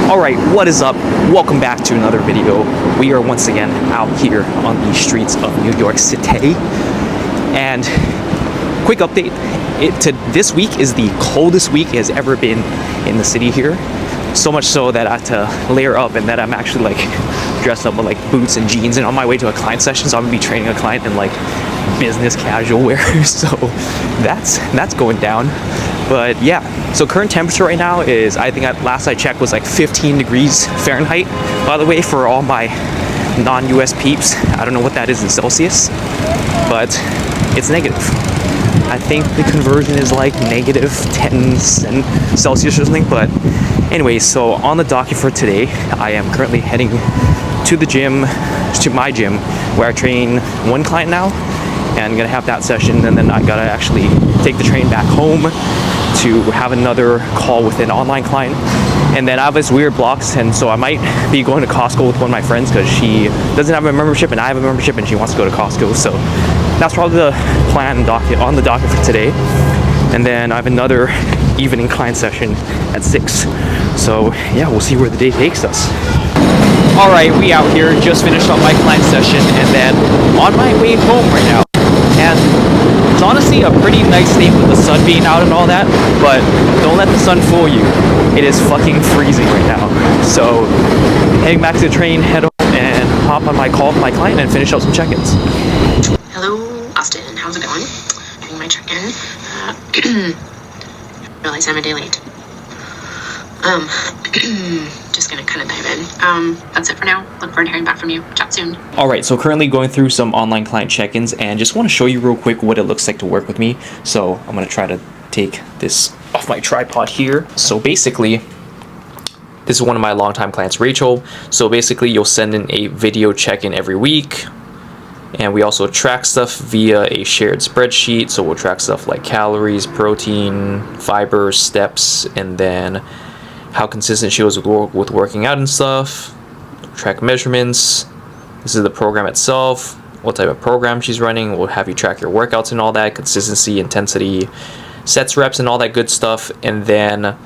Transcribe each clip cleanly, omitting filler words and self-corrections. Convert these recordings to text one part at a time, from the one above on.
Alright, what is up? Welcome back to another video. We are once again out here on the streets of New York City. And quick update, this week is the coldest week it has ever been in the city here. So much so that I had to layer up and that I'm actually like dressed up with like boots and jeans and on my way to a client session, so I'm gonna be training a client in like business casual wear. So that's going down. But yeah, so current temperature right now is, I think last I checked, was like 15 degrees Fahrenheit. By the way, for all my non-US peeps, I don't know what that is in Celsius, but it's negative. I think the conversion is like negative 10 Celsius or something. But anyway, so on the docket for today, I am currently heading to the gym, to my gym, where I train one client now, and I'm gonna have that session, and then I gotta actually take the train back home to have another call with an online client. And then I have this weird blocks, and so I might be going to Costco with one of my friends because she doesn't have a membership and I have a membership and she wants to go to Costco. So that's probably the plan on the docket for today. And then I have another evening client session at 6. So yeah, we'll see where the day takes us. Alright, we out here, just finished up my client session and then on my way home right now. And it's honestly a pretty nice day with the sun being out and all that, but don't let the sun fool you. It is fucking freezing right now. So heading back to the train, head home and hop on my call with my client and finish up some check-ins. Hello, Austin. How's it going? Doing my check-in. Realize I'm a day late. Just gonna kind of dive in. That's it for now. Look forward to hearing back from you. Chat soon. Alright, so currently going through some online client check-ins and just want to show you real quick what it looks like to work with me. So I'm going to try to take this off my tripod here. So basically, this is one of my longtime clients, Rachel. So basically, you'll send in a video check-in every week. And we also track stuff via a shared spreadsheet. So we'll track stuff like calories, protein, fiber, steps, and then how consistent she was with working out and stuff. Track measurements. This is the program itself. What type of program she's running. We'll have you track your workouts and all that. Consistency, intensity, sets, reps, and all that good stuff. And then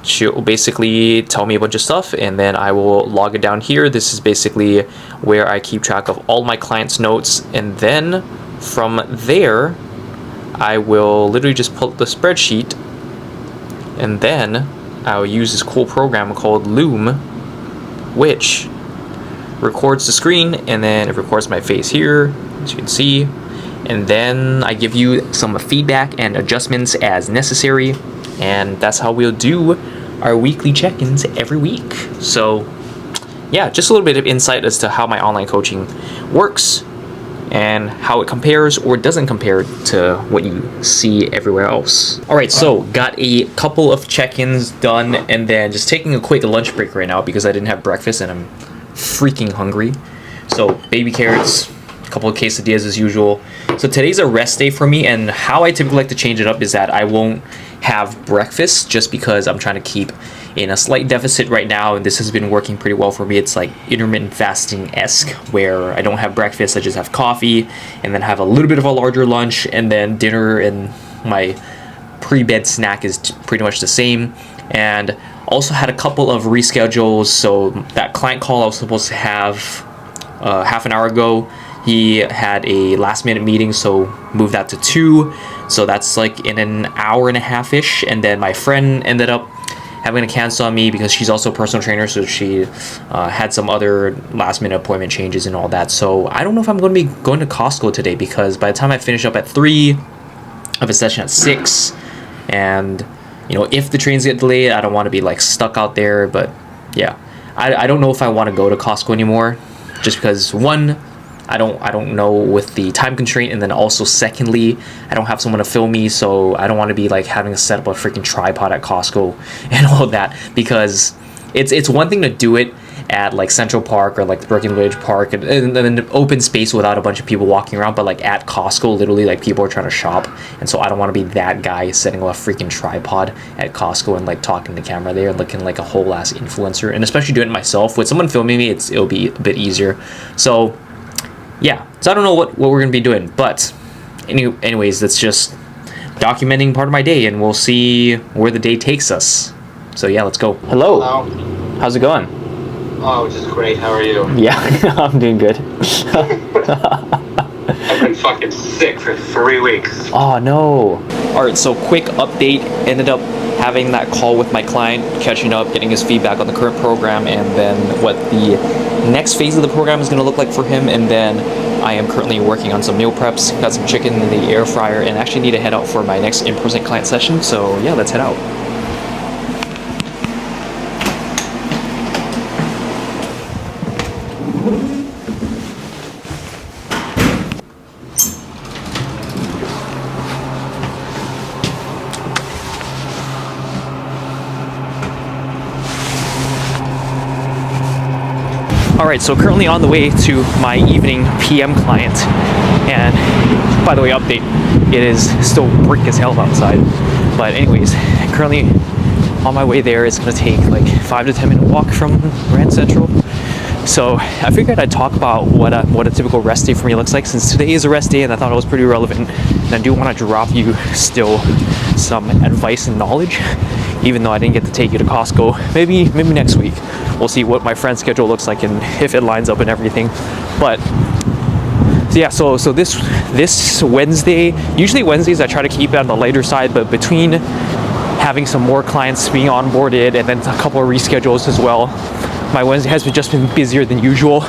she'll basically tell me a bunch of stuff, and then I will log it down here. This is basically where I keep track of all my clients' notes. And then from there, I will literally just pull up the spreadsheet, and then I'll use this cool program called Loom, which records the screen, and then it records my face here, as you can see. And then I give you some feedback and adjustments as necessary. And that's how we'll do our weekly check-ins every week. So yeah, just a little bit of insight as to how my online coaching works and how it compares or doesn't compare to what you see everywhere else. Alright, so got a couple of check-ins done and then just taking a quick lunch break right now because I didn't have breakfast and I'm freaking hungry. So baby carrots, a couple of quesadillas as usual. So today's a rest day for me, and how I typically like to change it up is that I won't have breakfast just because I'm trying to keep in a slight deficit right now, and this has been working pretty well for me. It's like intermittent fasting-esque, where I don't have breakfast, I just have coffee, and then have a little bit of a larger lunch, and then dinner and my pre-bed snack is pretty much the same. And also had a couple of reschedules, so that client call I was supposed to have half an hour ago, he had a last minute meeting, so moved that to 2. So that's like in an hour and a half-ish. And then my friend ended up having to cancel on me because she's also a personal trainer, so she had some other last minute appointment changes and all that. So I don't know if I'm going to be going to Costco today, because by the time I finish up at 3, I have a session at 6. And you know, if the trains get delayed, I don't want to be like stuck out there. But yeah, I don't know if I want to go to Costco anymore, just because one, I don't know with the time constraint, and then also secondly, I don't have someone to film me, so I don't want to be like having to set up a freaking tripod at Costco and all that, because it's one thing to do it at like Central Park or like Breckenridge Park and then open space without a bunch of people walking around, but like at Costco, literally like people are trying to shop, and so I don't want to be that guy setting up a freaking tripod at Costco and like talking to the camera there, looking like a whole ass influencer. And especially doing it myself with someone filming me, it'll be a bit easier. So yeah, so I don't know what we're gonna be doing, but anyways, that's just documenting part of my day, and we'll see where the day takes us. So yeah, let's go. Hello. How's it going? Oh, just great. How are you? Yeah, I'm doing good. I've been fucking sick for 3 weeks. Oh no. Alright, so quick update. Ended up having that call with my client, catching up, getting his feedback on the current program, and then what the next phase of the program is going to look like for him. And then I am currently working on some meal preps, got some chicken in the air fryer, and actually need to head out for my next in-person client session. So yeah, let's head out. Alright, so currently on the way to my evening PM client, and by the way, update, it is still brick as hell outside, but anyways, currently on my way there. It's going to take like 5 to 10 minute walk from Grand Central. So I figured I'd talk about what a typical rest day for me looks like, since today is a rest day and I thought it was pretty relevant, and I do want to drop you still some advice and knowledge, even though I didn't get to take you to Costco. Maybe next week. We'll see what my friend's schedule looks like and if it lines up and everything. But yeah, so this Wednesday, usually Wednesdays I try to keep it on the lighter side, but between having some more clients being onboarded and then a couple of reschedules as well, my Wednesday has just been busier than usual.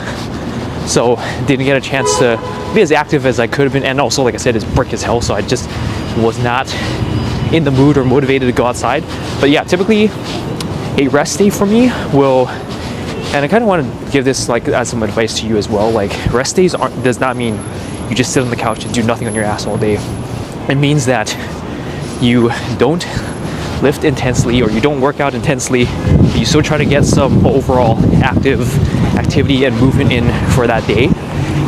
So didn't get a chance to be as active as I could have been, and also, like I said, it's brick as hell, so I just was not in the mood or motivated to go outside. But yeah, typically a rest day for me will, and I kind of want to give this like as some advice to you as well, like rest days does not mean you just sit on the couch and do nothing on your ass all day. It means that you don't lift intensely or you don't work out intensely, but you still try to get some overall activity and movement in for that day.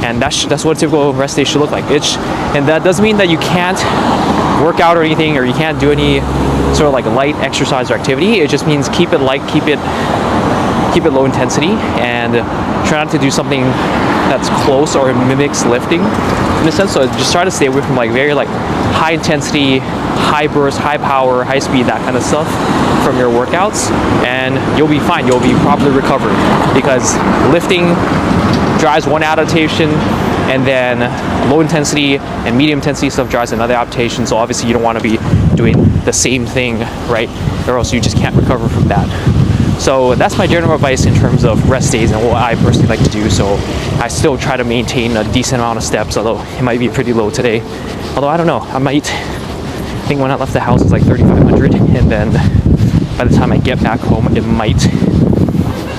And that's what a typical rest day should look like. And that doesn't mean that you can't work out or anything, or you can't do any sort of like light exercise or activity. It just means keep it light, keep it low intensity, and try not to do something that's close or mimics lifting in a sense. So just try to stay away from like very like high intensity, high burst, high power, high speed, that kind of stuff from your workouts, and you'll be fine. You'll be properly recovered, because lifting drives one adaptation, and then low intensity and medium intensity stuff drives another adaptation. So obviously you don't want to be doing the same thing, right? Or else you just can't recover from that. So that's my general advice in terms of rest days and what I personally like to do. So I still try to maintain a decent amount of steps, although it might be pretty low today. Although I don't know, I think when I left the house it was like 3,500, and then by the time I get back home it might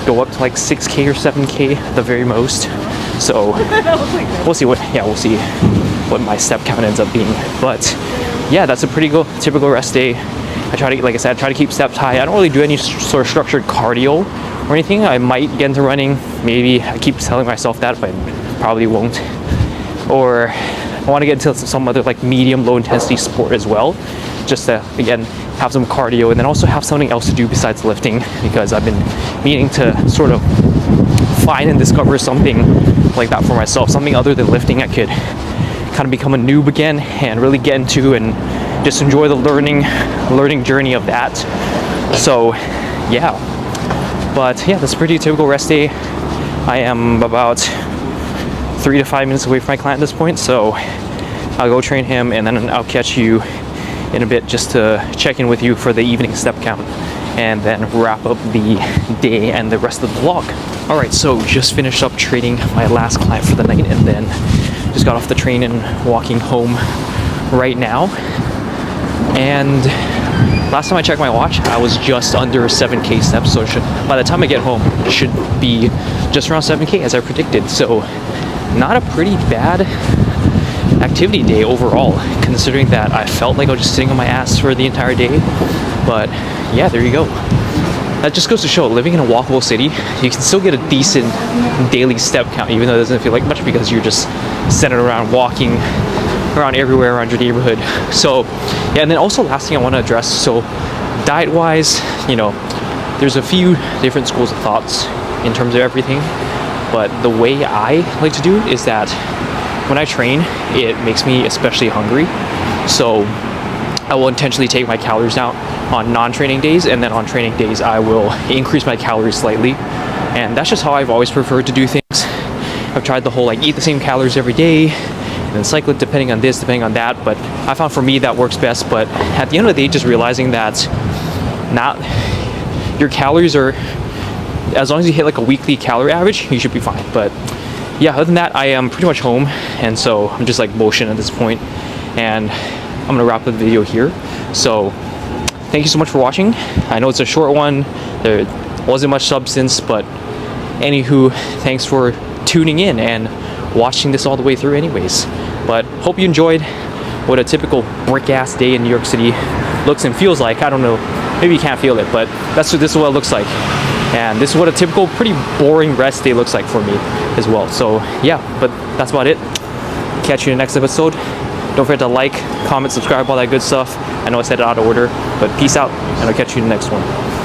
go up to like 6K or 7K at the very most. So we'll see what my step count ends up being. But yeah, that's a pretty typical rest day. I try to, like I said, keep steps high. I don't really do any sort of structured cardio or anything. I might get into running, maybe. I keep telling myself that, but probably won't. Or I want to get into some other like medium low intensity sport as well, just to again have some cardio and then also have something else to do besides lifting, because I've been meaning to sort of find and discover something like that for myself, something other than lifting I could kind of become a noob again and really get into and just enjoy the learning journey of that. So yeah, but yeah, that's a pretty typical rest day. I am about 3 to 5 minutes away from my client at this point, so I'll go train him and then I'll catch you in a bit just to check in with you for the evening step count and then wrap up the day and the rest of the vlog. Alright, so just finished up training my last client for the night, and then just got off the train and walking home right now. And last time I checked my watch, I was just under 7K steps, so by the time I get home, it should be just around 7K as I predicted. So not a pretty bad activity day overall, considering that I felt like I was just sitting on my ass for the entire day. But yeah, there you go. That just goes to show, living in a walkable city, you can still get a decent daily step count, even though it doesn't feel like much, because you're just centered around walking around everywhere around your neighborhood. So yeah, and then also last thing I want to address, so diet wise, there's a few different schools of thoughts in terms of everything, but the way I like to do is that when I train, it makes me especially hungry, so I will intentionally take my calories down on non-training days, and then on training days I will increase my calories slightly. And that's just how I've always preferred to do things. I've tried the whole like eat the same calories every day and then cycle it depending on this, depending on that, but I found for me that works best. But at the end of the day, just realizing that not your calories are, as long as you hit like a weekly calorie average, you should be fine. But yeah, other than that, I am pretty much home, and so I'm just like motion at this point, and I'm gonna wrap up the video here. So thank you so much for watching. I know it's a short one, there wasn't much substance, but anywho, thanks for tuning in and watching this all the way through anyways. But hope you enjoyed what a typical brick ass day in New York City looks and feels like. I don't know, maybe you can't feel it, but this is what it looks like. And this is what a typical pretty boring rest day looks like for me as well. So yeah, but that's about it. Catch you in the next episode. Don't forget to like, comment, subscribe, all that good stuff. I know I said it out of order, but peace out, and I'll catch you in the next one.